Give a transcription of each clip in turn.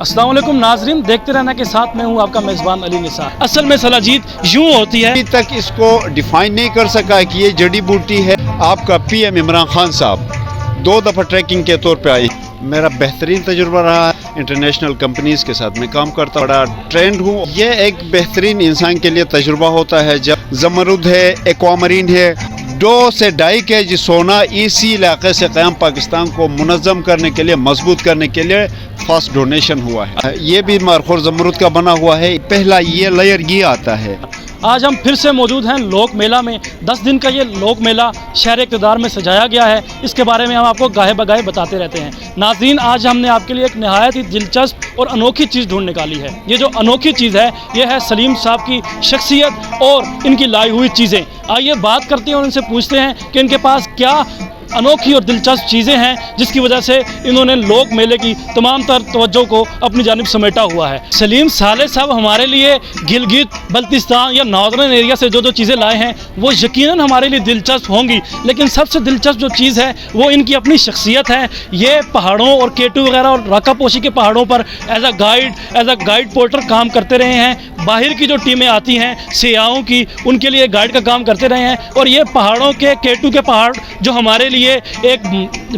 अस्सलाम वालेकुम नाजरीन, देखते रहना के साथ में हूँ आपका मेज़बान अली निसार। असल में सलाजीत यूँ होती है, अभी तक इसको डिफाइन नहीं कर सका कि ये जड़ी बूटी है। आपका पीएम इमरान खान साहब 2 दफ़ा ट्रैकिंग के तौर पे आए। मेरा बेहतरीन तजुर्बा रहा है, इंटरनेशनल कंपनीज़ के साथ मैं काम करता बड़ा ट्रेंड हूँ। ये एक बेहतरीन इंसान के लिए तजुर्बा होता है जब ज़मरुद है, एक्वामरीन है, 2 से 2.5 केजी सोना इसी इलाके से क़याम पाकिस्तान को मुनज़्ज़म करने के लिए, मजबूत करने के लिए फर्स्ट डोनेशन हुआ है। ये भी मारखोर ज़मरुद का बना हुआ है। पहला ये लेयर ये आता है। आज हम फिर से मौजूद हैं लोक मेला में। 10 दिन का ये लोक मेला शहर इक़्तिदार में सजाया गया है। इसके बारे में हम आपको गाहे बगाहे बताते रहते हैं। नाज़रीन, आज हमने आपके लिए एक नहायत ही दिलचस्प और अनोखी चीज़ ढूंढ निकाली है। ये जो अनोखी चीज़ है, ये है सलीम साहब की शख्सियत और इनकी लाई हुई चीज़ें। आइए बात करते हैं और इनसे पूछते हैं कि इनके पास क्या अनोखी और दिलचस्प चीज़ें हैं जिसकी वजह से इन्होंने लोक मेले की तमाम तर तवज्जो को अपनी जानिब समेटा हुआ है। सलीम साले साहब हमारे लिए गिलगित बल्तिस्तान या नॉर्दर्न एरिया से जो चीज़ें लाए हैं वो यकीनन हमारे लिए दिलचस्प होंगी, लेकिन सबसे दिलचस्प जो चीज़ है वो इनकी अपनी शख्सियत है। ये पहाड़ों और केटू वगैरह और राकापोशी के पहाड़ों पर एज अ गाइड पोर्टर काम करते रहे हैं। बाहर की जो टीमें आती हैं सियाहों की, उनके लिए गाइड का काम करते रहे हैं। और ये पहाड़ों के केटू के पहाड़ जो हमारे लिए एक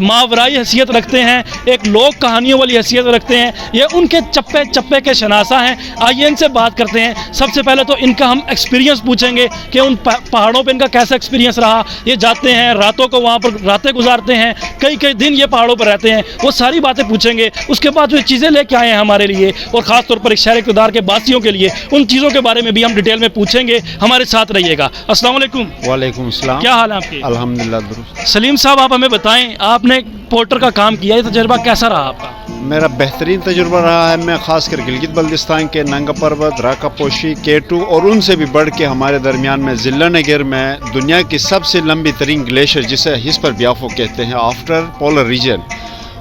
मावराई हैसियत रखते हैं, एक लोक कहानियों वाली हैसियत रखते हैं, ये उनके चप्पे चप्पे के शनासा हैं। आइए इनसे बात करते हैं। सबसे पहले तो इनका हम एक्सपीरियंस पूछेंगे कि उन पहाड़ों पे इनका कैसा एक्सपीरियंस रहा। ये जाते हैं, रातों को वहाँ पर रातें गुजारते हैं, कई दिन ये पहाड़ों पर रहते हैं, वो सारी बातें पूछेंगे। उसके बाद जो चीज़ें लेके आए हैं हमारे लिए और ख़ास तौर पर एक शहर इक़्तिदार के बासियों के लिए, उन चीज़ों के बारे में भी हम डिटेल में पूछेंगे। हमारे साथ रहिएगा। अस्सलाम वालेकुम। वालेकुम अस्सलाम। क्या हाल है आपके? अल्हम्दुलिल्लाह दुरुस्त। सलीम साहब, आप हमें बताएं, आपने पोर्टर का काम किया, ये तजर्बा कैसा रहा आपका? मेरा बेहतरीन तजुर्बा रहा है। मैं खासकर गिलगित बल्तिस्तान के नंगा पर्वत, राकापोशी, केटू और उनसे भी बढ़ के हमारे दरमियान में ज़िला नगर में दुनिया की सबसे लंबी तरीन ग्लेशियर जिसे हिस्पर ब्याफो कहते हैं आफ्टर पोलर रीजन,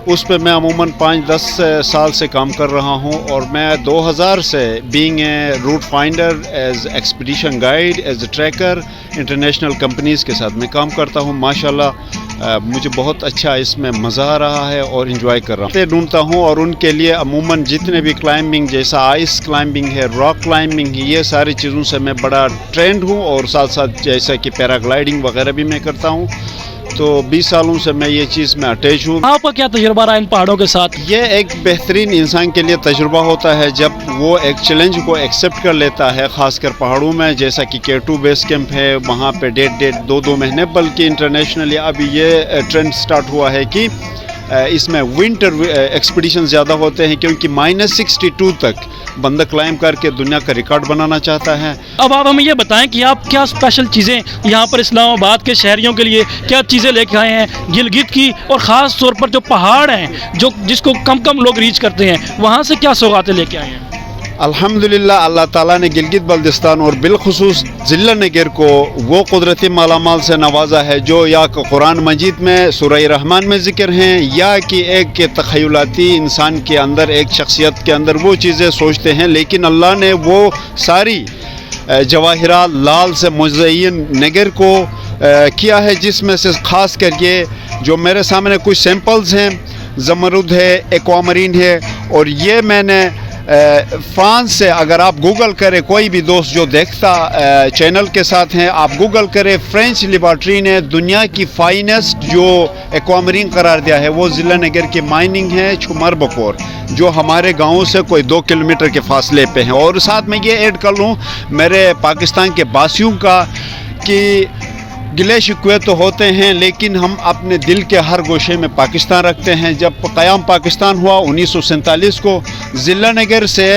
उस पर मैं अमूमन 5-10 साल से काम कर रहा हूँ। और मैं 2000 से being a root finder, as expedition guide, as a tracker, international companies के साथ मैं काम करता हूँ। माशाल्लाह मुझे बहुत अच्छा इसमें मज़ा आ रहा है और इन्जॉय कर रहा हूँ। ढूंढता हूँ और उनके लिए अमूमन जितने भी क्लाइंबिंग जैसा आइस क्लाइंबिंग है, रॉक क्लाइंबिंग है, ये सारी चीज़ों से मैं बड़ा ट्रेंड हूँ। और साथ साथ जैसा कि पैराग्लाइडिंग वगैरह भी मैं करता हूँ। तो 20 सालों से मैं ये चीज़ में अटैच हूँ। आपका क्या तजुर्बा रहा इन पहाड़ों के साथ? ये एक बेहतरीन इंसान के लिए तजुर्बा होता है जब वो एक चैलेंज को एक्सेप्ट कर लेता है, ख़ासकर पहाड़ों में, जैसा कि केटू बेस कैंप है, वहाँ पे 1.5-2 महीने, बल्कि इंटरनेशनली अभी ये ट्रेंड स्टार्ट हुआ है कि इसमें विंटर एक्सपीडिशन ज़्यादा होते हैं, क्योंकि -62 तक बंदा क्लाइंब करके दुनिया का रिकॉर्ड बनाना चाहता है। अब आप हमें ये बताएं कि आप क्या स्पेशल चीज़ें यहाँ पर इस्लामाबाद के शहरियों के लिए क्या चीज़ें लेके आए हैं गिलगित की, और ख़ास तौर पर जो पहाड़ हैं जिसको कम लोग रीच करते हैं, वहाँ से क्या सौगातें लेके आए हैं? अल्हम्दुलिल्लाह अल्लाह ताला ने गिलगित बल्तिस्तान और बिलखुसूस ज़िला नगर को वो कुदरती मालामाल से नवाजा है जो या कुरान मजीद में सूरह रहमान में ज़िक्र हैं, या कि एक तख़य्युलाती इंसान के अंदर, एक शख्सियत के अंदर वो चीज़ें सोचते हैं। लेकिन अल्लाह ने वो सारी जवाहिरात लाल से मुज़य्यन नगर को किया है, जिसमें से ख़ास कर ये जो मेरे सामने कुछ सैम्पल्स हैं, ज़मरुद है, एक्वामरीन है। और ये मैंने फ्रांस से, अगर आप गूगल करें, कोई भी दोस्त जो देखता चैनल के साथ हैं, आप गूगल करें, फ्रेंच लेबॉर्ट्री ने दुनिया की फाइनेस्ट जो एक्वामरीन करार दिया है वो ज़िला नगर की माइनिंग है छुमर बकोर, जो हमारे गाँव से कोई 2 किलोमीटर के फासले पे हैं। और साथ में ये ऐड कर लूँ मेरे पाकिस्तान के बासियों का कि गिले शिकवे तो होते हैं, लेकिन हम अपने दिल के हर गोशे में पाकिस्तान रखते हैं। जब क़याम पाकिस्तान हुआ 1947 को, ज़िला नगर से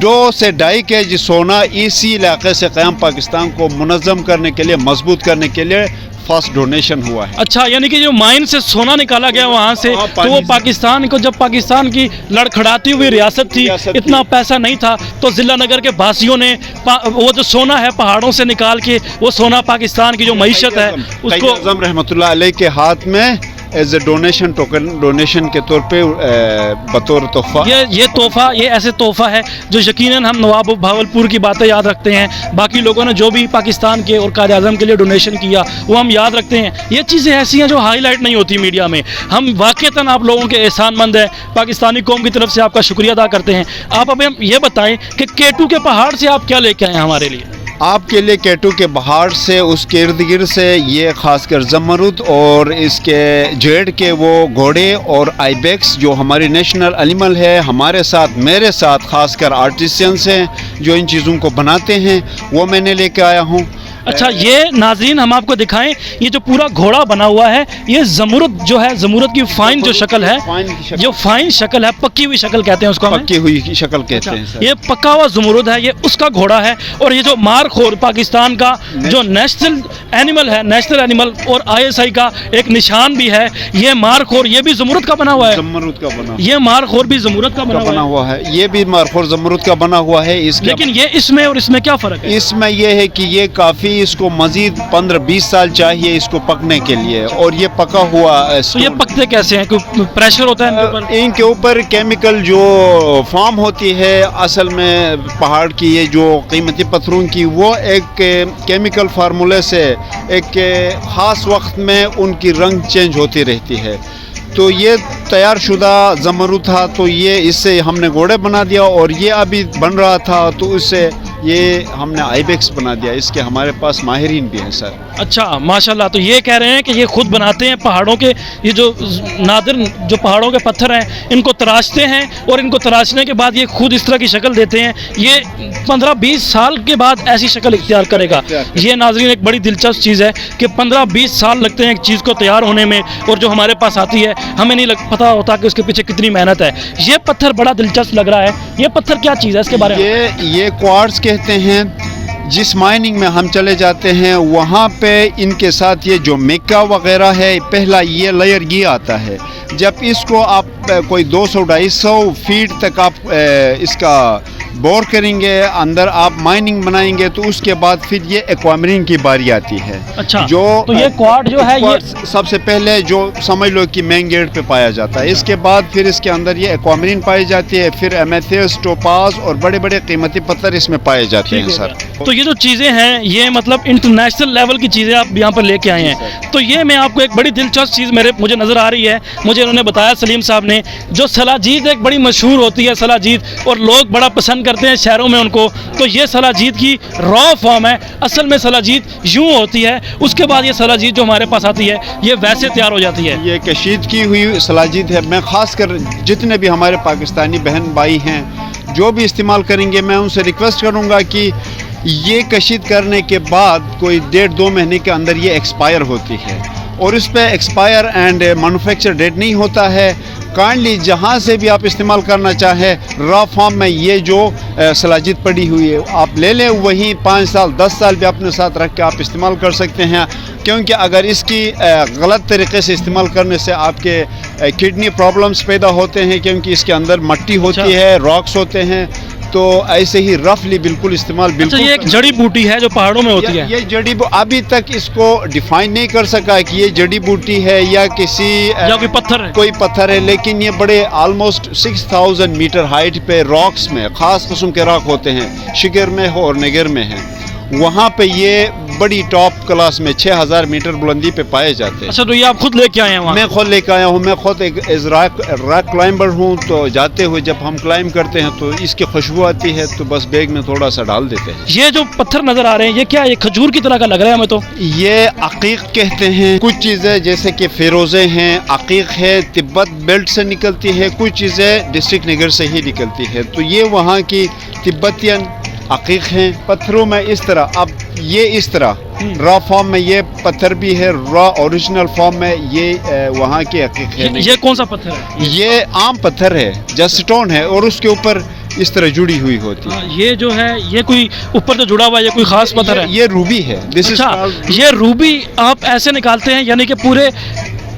2 से 2.5 केजी सोना इसी इलाके से क़याम पाकिस्तान को मुनज़्ज़म करने के लिए, मजबूत करने के लिए फर्स्ट डोनेशन हुआ है। अच्छा, यानी कि जो माइन से सोना निकाला गया वहाँ से, तो वो पाकिस्तान को, जब पाकिस्तान की लड़खड़ाती हुई रियासत थी, इतना पैसा नहीं था, तो ज़िला नगर के बासियों ने वो जो सोना है पहाड़ों से निकाल के, वो सोना पाकिस्तान की जो मईशत है उसको आज़म रहमतुल्लाह अलैह के हाथ में as a donation token, donation کے طور پہ بطور تحفہ. یہ تحفہ، یہ ایسے تحفہ ہے جو یقیناً ہم نواب بھاولپور کی باتیں یاد رکھتے ہیں، باقی لوگوں نے جو بھی پاکستان کے اور قائد اعظم کے لیے ڈونیشن کیا وہ ہم یاد رکھتے ہیں. یہ چیزیں ایسی ہیں جو ہائی لائٹ نہیں ہوتی میڈیا میں. ہم واقعتاً آپ لوگوں کے احسان مند ہیں، پاکستانی قوم کی طرف سے آپ کا شکریہ ادا کرتے ہیں. آپ ابھی یہ بتائیں کہ کیٹو کے پہاڑ سے آپ کیا لے کے آئے ہیں ہمارے لیے؟ آپ کے لیے کیٹو کے پہاڑ سے، اس کے ارد گرد سے یہ خاص کر زمرد اور اس کے جیڈ کے وہ گھوڑے اور آئی بیکس جو ہماری نیشنل اینیمل ہے، ہمارے ساتھ، میرے ساتھ خاص کر آرٹسٹینس ہیں جو ان چیزوں کو بناتے ہیں، وہ میں نے لے کے آیا ہوں. اچھا، یہ ناظرین ہم آپ کو دکھائیں، یہ جو پورا گھوڑا بنا ہوا ہے یہ زمرد جو ہے، زمرد کی فائن جو شکل ہے، جو فائن شکل ہے، پکی ہوئی شکل کہتے ہیں اس کو، پکی ہوئی شکل کہتے ہیں سر. یہ پکا ہوا زمرد ہے، یہ اس کا گھوڑا ہے. اور یہ جو مارخور پاکستان کا جو نیشنل اینیمل ہے، نیشنل اینیمل اور ISI کا ایک نشان بھی ہے، یہ مارخور یہ بھی زمرد کا بنا ہوا ہے. زمرد کا بنا، یہ مارخور بھی زمرد کا بنا ہوا ہے. یہ بھی مارخور زمرد کا بنا ہوا ہے. لیکن یہ اس میں اور اس میں کیا فرق ہے؟ اس میں یہ ہے کہ یہ کافی، اس کو مزید 15-20 سال چاہیے اس کو پکنے کے لیے، اور یہ پکا ہوا. تو یہ پکتے کیسے ہیں؟ کوئی پریشر ہوتا ہے ان کے اوپر؟ کیمیکل جو فارم ہوتی ہے اصل میں پہاڑ کی، یہ جو قیمتی پتھروں کی، وہ ایک کیمیکل فارمولے سے ایک خاص وقت میں ان کی رنگ چینج ہوتی رہتی ہے. تو یہ تیار شدہ زمرد تھا، تو یہ اس سے ہم نے گھوڑے بنا دیا، اور یہ ابھی بن رہا تھا تو اس سے یہ ہم نے آئی بیکس بنا دیا. اس کے ہمارے پاس ماہرین بھی ہیں سر. اچھا، ماشاءاللہ. تو یہ کہہ رہے ہیں کہ یہ خود بناتے ہیں پہاڑوں کے، یہ جو نادر جو پہاڑوں کے پتھر ہیں ان کو تراشتے ہیں، اور ان کو تراشنے کے بعد یہ خود اس طرح کی شکل دیتے ہیں. یہ 15-20 سال کے بعد ایسی شکل اختیار کرے گا. یہ ناظرین ایک بڑی دلچسپ چیز ہے کہ 15-20 سال لگتے ہیں ایک چیز کو تیار ہونے میں، اور جو ہمارے پاس آتی ہے ہمیں نہیں پتا ہوتا کہ اس کے پیچھے کتنی محنت ہے. یہ پتھر بڑا دلچسپ لگ رہا ہے. یہ پتھر کیا چیز ہے اس کے بارے میں؟ یہ کوارٹز کہتے ہیں. جس مائننگ میں ہم چلے جاتے ہیں وہاں پہ ان کے ساتھ یہ جو میکا وغیرہ ہے، پہلا یہ لیئر یہ آتا ہے. جب اس کو آپ کوئی 200-250 فیٹ تک آپ اس کا بور کریں گے، اندر آپ مائننگ بنائیں گے، تو اس کے بعد پھر یہ ایکوامرین کی باری آتی ہے. اچھا، جو تو یہ کوارٹ جو ہے یہ سب سے پہلے جو سمجھ لو کہ مین گیٹ پہ پایا جاتا ہے. اس کے بعد پھر اس کے اندر یہ ایکوامرین پائی جاتی ہے، پھر ایمیتھسٹ، ٹوپاز اور بڑے بڑے قیمتی پتھر اس میں پائے جاتے ہیں سر. تو یہ جو چیزیں ہیں یہ مطلب انٹرنیشنل لیول کی چیزیں آپ یہاں پر لے کے آئے ہیں. تو یہ میں آپ کو ایک بڑی دلچسپ چیز مجھے نظر آ رہی ہے. مجھے انہوں نے بتایا سلیم صاحب نے، جو سلاجید ایک بڑی مشہور ہوتی ہے سلاجید، اور لوگ بڑا پسند کرتے ہیں شہروں میں ان کو. تو یہ سلاجید کی را فارم ہے. اصل میں سلاجید یوں ہوتی ہے، اس کے بعد یہ سلاجید جو ہمارے پاس آتی ہے یہ ویسے تیار ہو جاتی ہے. یہ کشید کی ہوئی سلاجید ہے. میں خاص کر جتنے بھی ہمارے پاکستانی بہن بھائی ہیں جو بھی استعمال کریں گے، میں ان سے ریکویسٹ کروں گا کہ یہ کشید کرنے کے بعد کوئی 1.5-2 مہینے کے اندر یہ ایکسپائر ہوتی ہے، اور اس پہ ایکسپائر اینڈ مینوفیکچر ڈیٹ نہیں ہوتا ہے. کائنڈلی جہاں سے بھی آپ استعمال کرنا چاہیں را فارم میں یہ جو سلاجید پڑی ہوئی ہے آپ لے لیں، وہیں 5 سال 10 سال بھی اپنے ساتھ رکھ کے آپ استعمال کر سکتے ہیں. کیونکہ اگر اس کی غلط طریقے سے استعمال کرنے سے آپ کے کڈنی پرابلمز پیدا ہوتے ہیں، کیونکہ اس کے اندر مٹی ہوتی ہے، راکس ہوتے ہیں. تو ایسے ہی رفلی بالکل استعمال بالکل. یہ ایک جڑی بوٹی ہے جو پہاڑوں میں ہوتی ہے. یہ جڑی ابھی تک اس کو ڈیفائن نہیں کر سکا کہ یہ جڑی بوٹی ہے یا کسی یا کوئی پتھر ہے، کوئی پتھر ہے. لیکن یہ بڑے آلموسٹ 6000 میٹر ہائٹ پہ راکس میں، خاص قسم کے راک ہوتے ہیں، شگر میں ہو اور نگر میں ہیں، وہاں پہ یہ بڑی ٹاپ کلاس میں 6000 میٹر بلندی پہ پائے جاتے ہیں. اچھا، تو یہ آپ خود لے کے آئے ہیں وہاں؟ میں خود لے کے آیا ہوں. میں خود ایک راک کلائمبر ہوں. تو جاتے ہوئے جب ہم کلائم کرتے ہیں تو اس کی خوشبو آتی ہے، تو بس بیگ میں تھوڑا سا ڈال دیتے ہیں. یہ جو پتھر نظر آ رہے ہیں یہ کیا، یہ کھجور کی طرح کا لگ رہا ہے ہمیں. تو یہ عقیق کہتے ہیں. کچھ چیزیں جیسے کہ فیروزے ہیں، عقیق ہے، تبت بیلٹ سے نکلتی ہے. کچھ چیزیں ڈسٹرکٹ نگر سے ہی نکلتی ہے. تو یہ وہاں کی تبتین عقیق ہیں. پتھروں میں اس طرح، اب یہ اس طرح را فارم میں یہ پتھر بھی ہے، را اوریجنل فارم میں یہ وہاں کی عقیق ہے. یہ کون سا پتھر ہے؟ یہ عام پتھر ہے، جسٹ سٹون ہے، اور اس کے اوپر اس طرح جڑی ہوئی ہوتی ہے. یہ جو ہے یہ کوئی اوپر جو جڑا ہوا ہے، یہ کوئی خاص پتھر ہے؟ یہ روبی ہے. اچھا، یہ روبی آپ ایسے نکالتے ہیں، یعنی کہ پورے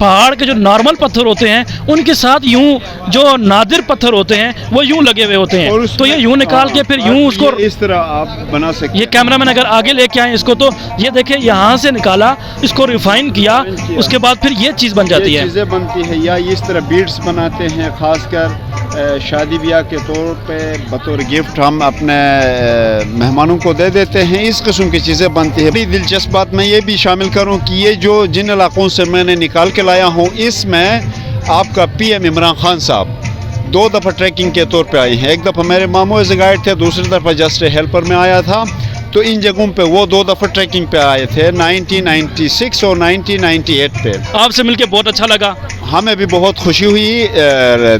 पहाड़ के जो नॉर्मल पत्थर होते हैं उनके साथ यूं जो नादिर पत्थर होते हैं वो यूं लगे हुए होते हैं, तो ये यूं निकाल के फिर यूं उसको इस तरह आप बना सकते ये कैमरामैन अगर आगे लेके आए इसको तो ये देखिए यहाँ से निकाला, इसको रिफाइन किया, उसके बाद फिर ये चीज़ बन जाती है। चीज़ें बनती है या इस तरह बीड्स बनाते हैं, खासकर शादी ब्याह के तौर पे बतौर गिफ्ट हम अपने मेहमानों को दे देते हैं। इस किस्म की चीज़ें बनती है। बड़ी दिलचस्प बात मैं ये भी शामिल करूं कि ये जो जिन इलाकों से मैंने निकाल के लाया हूं इसमें आपका PM इमरान खान साहब 2 दफ़ा ट्रैकिंग के तौर पे आए हैं। एक दफ़ा मेरे मामू एज गाइड थे, दूसरी दफ़ा जस्ट हेल्पर में आया था। तो इन जगहों पे वो 2 दफ़ा ट्रैकिंग पे आए थे 1996 और 1998 पे। आपसे मिलके बहुत अच्छा लगा। हमें भी बहुत खुशी हुई,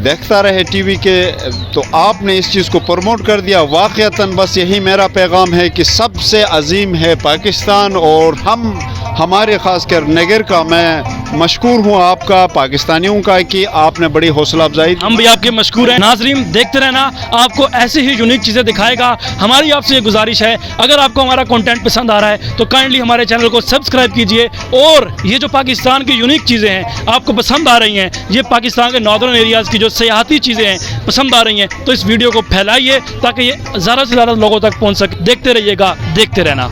देखता रहे टीवी के, तो आपने इस चीज़ को प्रमोट कर दिया। वाक़तन बस यही मेरा पैगाम है कि सबसे अजीम है पाकिस्तान और हमारे ख़ासकर नगर का मैं मशकूर हूँ आपका, पाकिस्तानियों का, कि आपने बड़ी हौसला अफजाई। हम भी आपके मशकूर हैं। नाज़रीन देखते रहना, आपको ऐसी ही यूनिक चीज़ें दिखाएगा। हमारी आपसे ये गुजारिश है, अगर आपको हमारा कंटेंट पसंद आ रहा है तो काइंडली हमारे चैनल को सब्सक्राइब कीजिए, और ये जो पाकिस्तान की यूनिक चीज़ें हैं आपको पसंद आ रही हैं, ये पाकिस्तान के नॉर्दर्न एरियाज़ की जो सियाहती चीज़ें हैं पसंद आ रही हैं, तो इस वीडियो को फैलाइए ताकि ये ज़्यादा से ज़्यादा लोगों तक पहुँच सके। देखते रहिएगा, देखते रहना।